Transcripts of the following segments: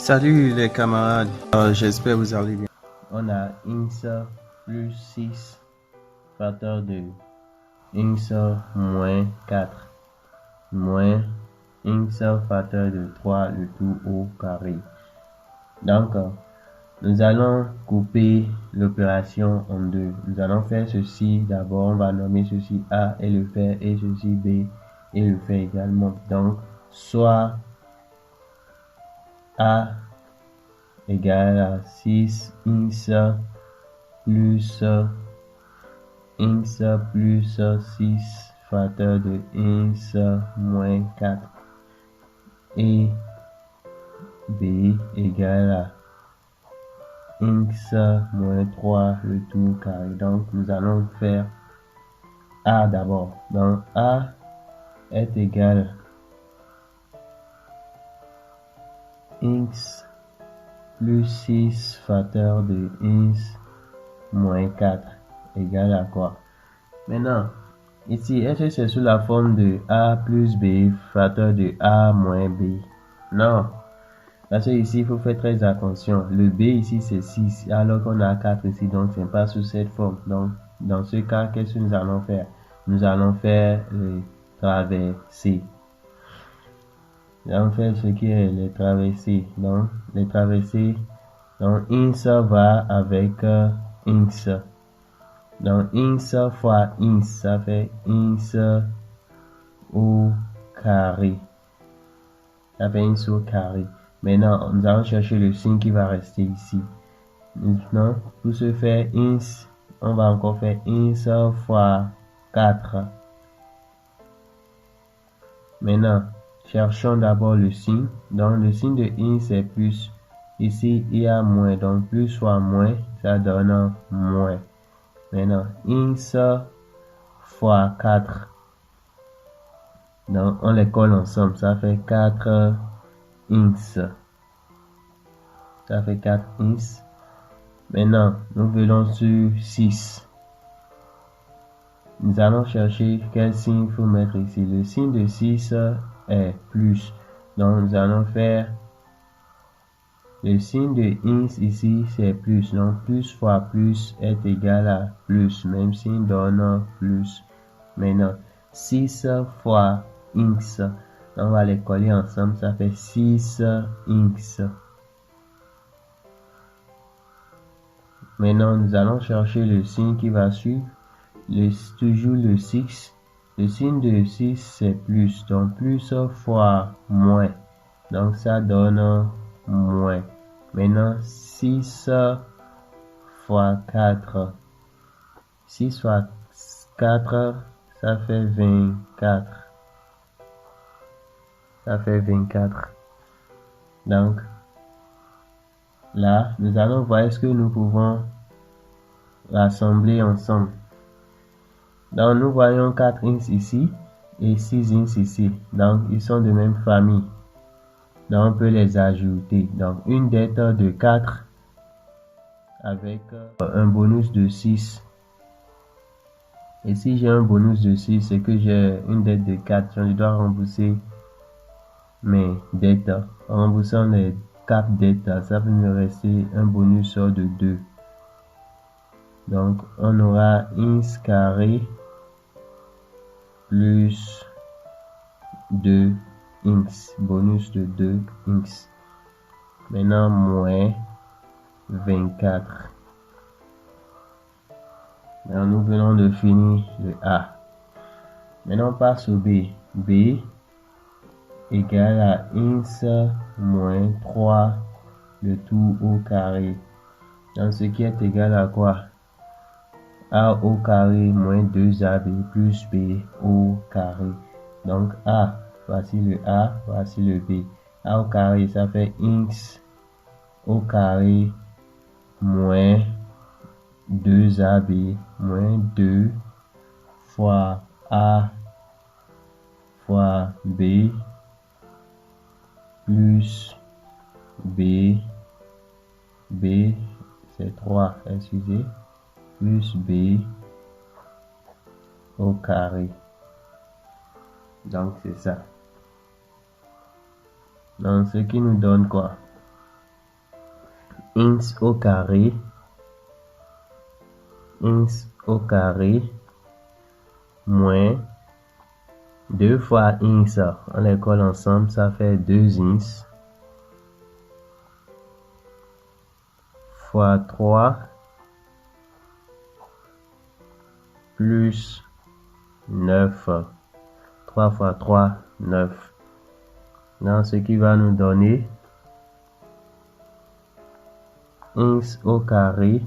Salut les camarades, j'espère vous allez bien. On a x plus 6 facteur de x moins 4 moins x facteur de 3 le tout au carré. Donc, nous allons couper l'opération en deux. Nous allons faire ceci d'abord, on va nommer ceci A et le faire, et ceci B et le faire également. Donc, soit A égale à 6 x plus 6 facteur de x moins 4 et B égale à x moins 3 le tout carré. Donc nous allons faire A d'abord. Donc A est égal à x plus 6 facteur de x moins 4 égale à quoi? Maintenant, ici, est-ce que c'est sous la forme de A plus B facteur de A moins B? Non. Parce que ici, il faut faire très attention. Le B ici, c'est 6, alors qu'on a 4 ici, donc c'est pas sous cette forme. Donc, dans ce cas, qu'est-ce que nous allons faire? Nous allons faire les traversées. Nous allons faire ce qui est les traversées. Donc, les traversées, donc x va avec x. Donc, x fois x, ça fait x au carré. Ça fait x au carré. Maintenant, nous allons chercher le signe qui va rester ici. Maintenant, pour ce faire x, on va encore faire x fois 4. Maintenant, cherchons d'abord le signe. Donc, le signe de x est plus. Ici, il y a moins. Donc, plus fois moins, ça donne moins. Maintenant, x fois 4. Donc, on les colle ensemble. Ça fait 4x. Ça fait 4x. Maintenant, nous venons sur 6. Nous allons chercher quel signe il faut mettre ici. Le signe de 6 est plus. Donc, nous allons faire le signe de x ici, c'est plus. Donc, plus fois plus est égal à plus. Même signe donne plus. Maintenant, 6 fois x. On va les coller ensemble. Ça fait 6x. Maintenant, nous allons chercher le signe qui va suivre. Toujours le 6. Le signe de 6, c'est plus. Donc, plus fois moins. Donc, ça donne moins. Maintenant, 6 fois 4. 6 fois 4, ça fait 24. Ça fait 24. Donc, là, nous allons voir est-ce que nous pouvons rassembler ensemble. Donc, nous voyons 4x ici et 6x ici. Donc, ils sont de même famille. Donc, on peut les ajouter. Donc, une dette de 4 avec un bonus de 6. Et si j'ai un bonus de 6, c'est que j'ai une dette de 4. Je dois rembourser mes dettes. En remboursant les 4 dettes, ça peut me rester un bonus de 2. Donc, on aura x carré plus 2x, bonus de 2x. Maintenant, moins 24. Maintenant, nous venons de finir le A. Maintenant, on passe au B. B égale à x moins 3 le tout au carré. Donc, ce qui est égal à quoi? A au carré moins 2AB plus B au carré. Donc, A, voici le A, voici le B. A au carré, ça fait x au carré moins 2AB moins 2 fois A fois B plus B, B c'est 3, excusez, plus B au carré. Donc c'est ça. Donc ce qui nous donne quoi? X au carré moins 2 fois X, on les colle ensemble, ça fait 2X fois 3 plus 9. 3 fois 3, 9. Donc, ce qui va nous donner X au carré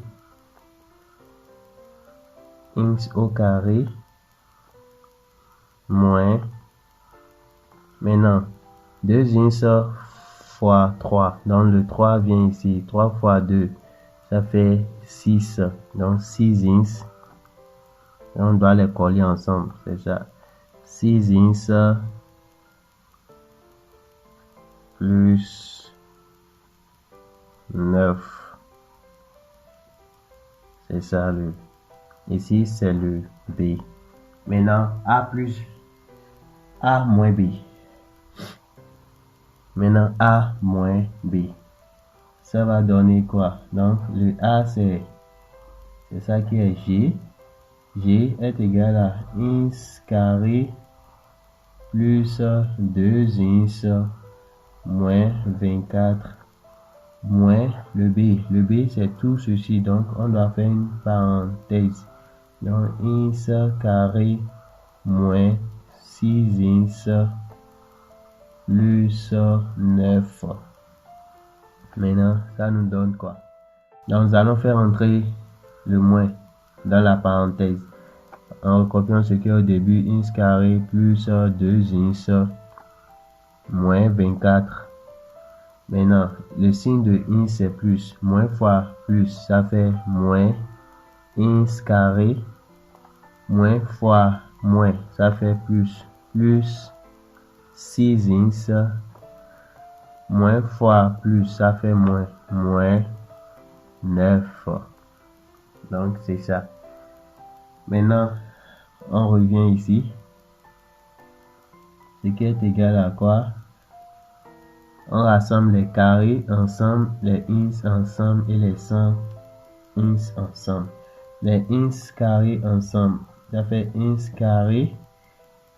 moins, maintenant, 2X fois 3. Donc, le 3 vient ici. 3 fois 2, ça fait 6. Donc, 6X. On doit les coller ensemble, c'est ça. 6X plus 9. C'est ça le. Ici, c'est le B. Maintenant, A moins B. Maintenant, A moins B. Ça va donner quoi? Donc, le A, c'est ça qui est G. G est égal à X carré plus 2X moins 24 moins le B. Le B, c'est tout ceci. Donc, on doit faire une parenthèse. Donc, X carré moins 6X plus 9. Maintenant, ça nous donne quoi? Donc, nous allons faire entrer le moins dans la parenthèse. En recopiant ce qui est au début, X carré plus 2X moins 24. Maintenant, le signe de X c'est plus. Moins fois plus, ça fait moins X carré. Moins fois moins, ça fait plus. Plus 6X. Moins fois plus, ça fait moins. Moins 9. Donc, c'est ça. Maintenant, on revient ici. Ce qui est égal à quoi? On rassemble les carrés ensemble, les X ensemble et les 100 X ensemble. Les X carrés ensemble, ça fait X carré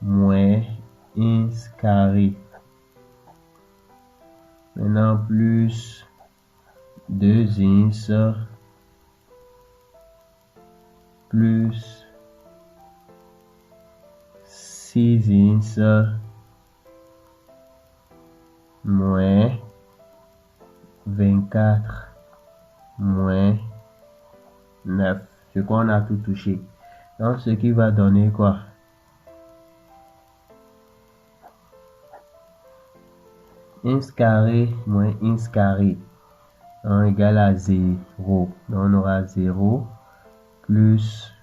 moins X carré. Maintenant, plus 2X plus 6X moins 24 moins 9. Ce qu'on a tout touché. Donc, ce qui va donner quoi? X carré moins X carré égale à 0. Donc, on aura 0 plus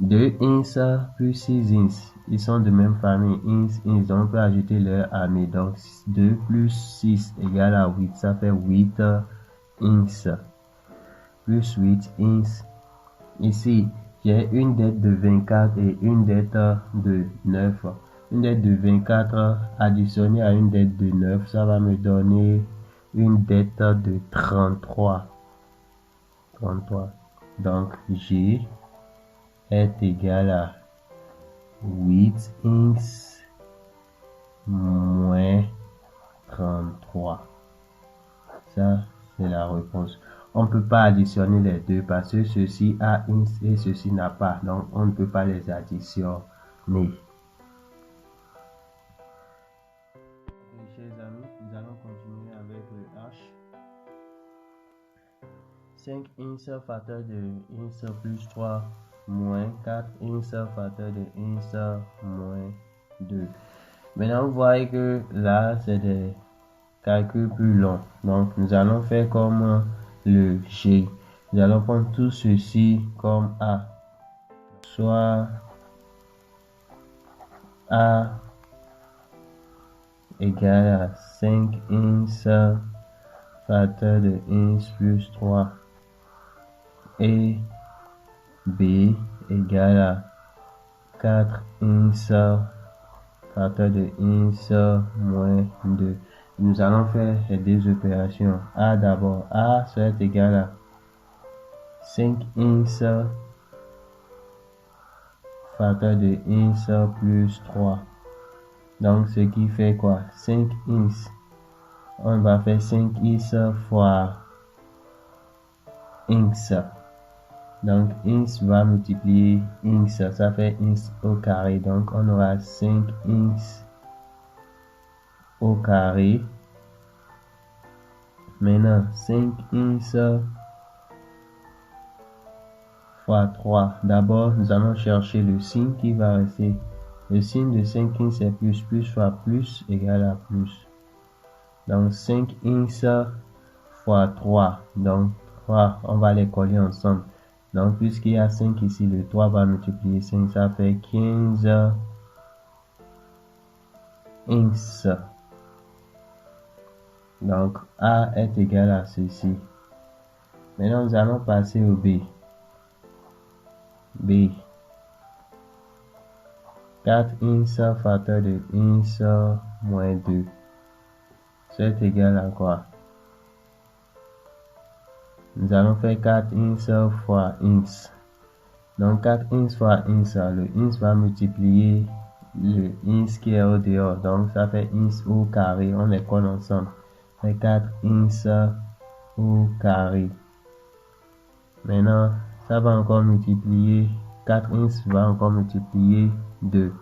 2X plus 6X. Ils sont de même famille. X, donc on peut ajouter leur ami. Donc 2 plus 6 égale à 8. Ça fait 8X. Plus 8X. Ici, j'ai une dette de 24 et une dette de 9. Une dette de 24 additionnée à une dette de 9, ça va me donner une dette de 33. Donc, G est égal à 8X moins 33. Ça, c'est la réponse. On ne peut pas additionner les deux parce que ceci a X et ceci n'a pas. Donc, on ne peut pas les additionner. Chers amis, nous allons continuer avec le H. 5X facteur de X plus 3 moins 4X facteur de X moins 2. Maintenant, vous voyez que là, c'est des calculs plus longs. Donc, nous allons faire comme le G. Nous allons prendre tout ceci comme A. Soit A égale à 5X facteur de X plus 3 et B égale à 4X facteur de X moins 2. Nous allons faire les deux opérations. A d'abord. A serait égal à 5x facteur de x plus 3. Donc, ce qui fait quoi? 5x. On va faire 5x fois x. Donc, x va multiplier x. Ça fait x au carré. Donc, on aura 5x au carré. Maintenant, 5x fois 3. D'abord, nous allons chercher le signe qui va rester. Le signe de 5x c'est plus fois plus égale à plus. Donc 5x fois 3. Donc 3, on va les coller ensemble. Donc puisqu'il y a 5 ici, le 3 va multiplier 5, ça fait 15x. Donc A est égal à ceci. Maintenant, nous allons passer au B. B. 4x facteur de x moins 2. C'est égal à quoi? Nous allons faire 4x fois x. Donc 4x fois x, le x va multiplier le x qui est au dehors. Donc ça fait x au carré. On les colle ensemble. C'est 4x au carré. Maintenant, ça va encore multiplier. 4x va encore multiplier 2.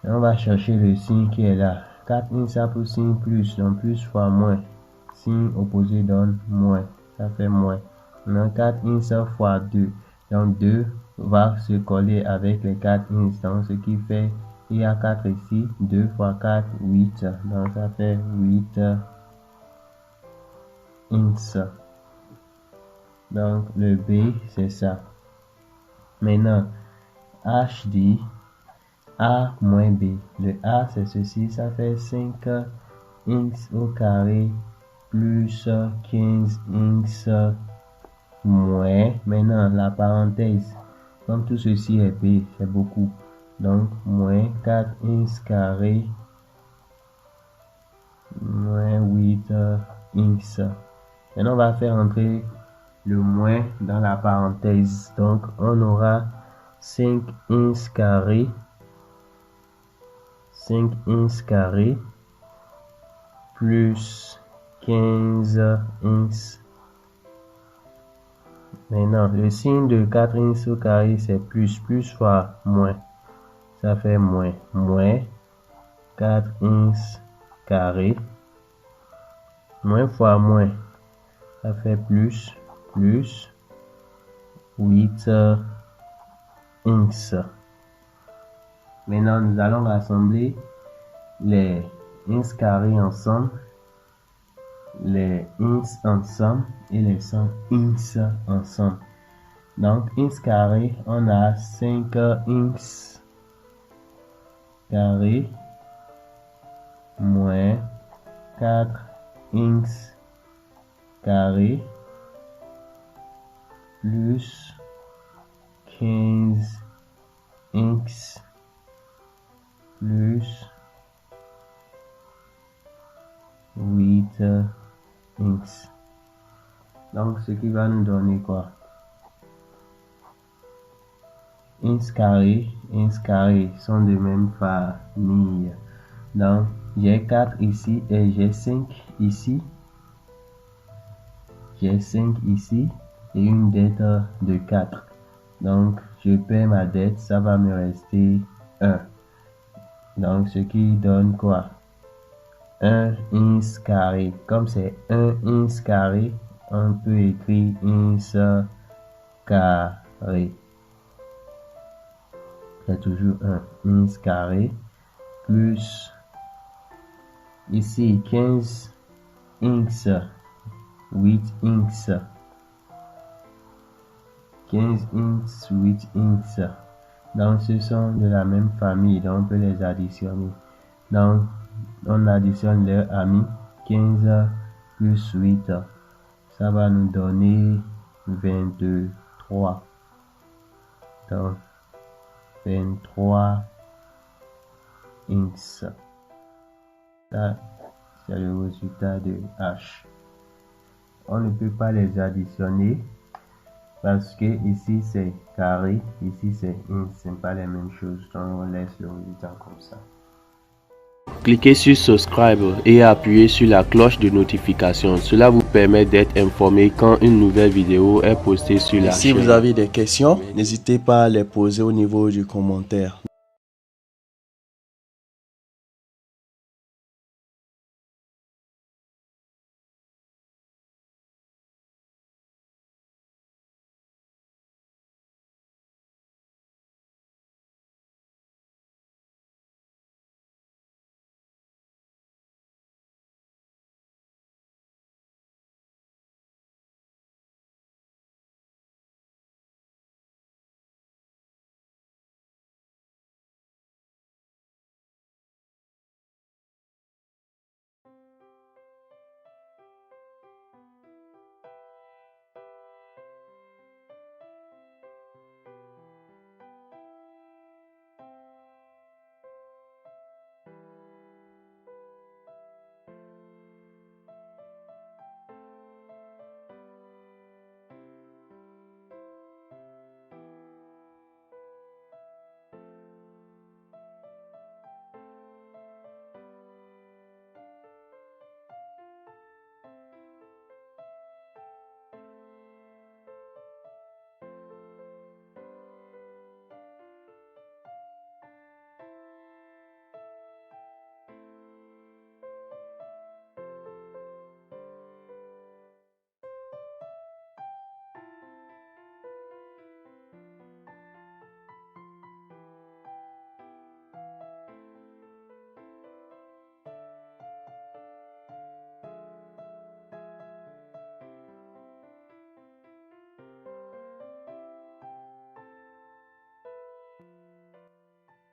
Et on va chercher le signe qui est là. 4x a pour signe plus. Donc plus fois moins. Signe opposé donne moins. Ça fait moins. Maintenant 4x fois 2. Donc 2 va se coller avec les 4x. Donc ce qui fait, il y a 4 ici. 2 fois 4, 8. Donc ça fait 8x. Donc le B c'est ça. Maintenant H dit A moins B. Le A c'est ceci. Ça fait 5x au carré plus 15x moins, maintenant la parenthèse, comme tout ceci est B, c'est beaucoup, donc moins 4x carré moins 8x. Maintenant on va faire entrer le moins dans la parenthèse, donc on aura 5x carré plus 15x. Maintenant, le signe de 4x au carré, c'est plus fois moins. Ça fait moins 4x carré. Moins fois moins, ça fait plus 8x. Maintenant, nous allons rassembler les x carrés ensemble, les x ensemble et les 100x ensemble. Donc x carré, on a 5x carré moins 4x carré plus 15x plus 8x. Donc ce qui va nous donner quoi? X carré sont de même famille. Donc j'ai 4 ici et j'ai 5 ici. J'ai 5 ici et une dette de 4. Donc je paie ma dette, ça va me rester 1. Donc ce qui donne quoi? 1x carré. Comme c'est 1x carré, on peut écrire x carré. C'est toujours 1x carré plus ici 15x 8x 15x 8x. Donc ce sont de la même famille, donc on peut les additionner. Donc on additionne leurs amis. 15 plus 8, ça va nous donner 23. Donc 23x. c'est le résultat de H. On ne peut pas les additionner parce que ici c'est carré, ici c'est int, ce n'est pas les mêmes choses, donc on laisse le résultat comme ça. Cliquez sur subscribe et appuyez sur la cloche de notification. Cela vous permet d'être informé quand une nouvelle vidéo est postée sur la chaîne. Si vous avez des questions, n'hésitez pas à les poser au niveau du commentaire.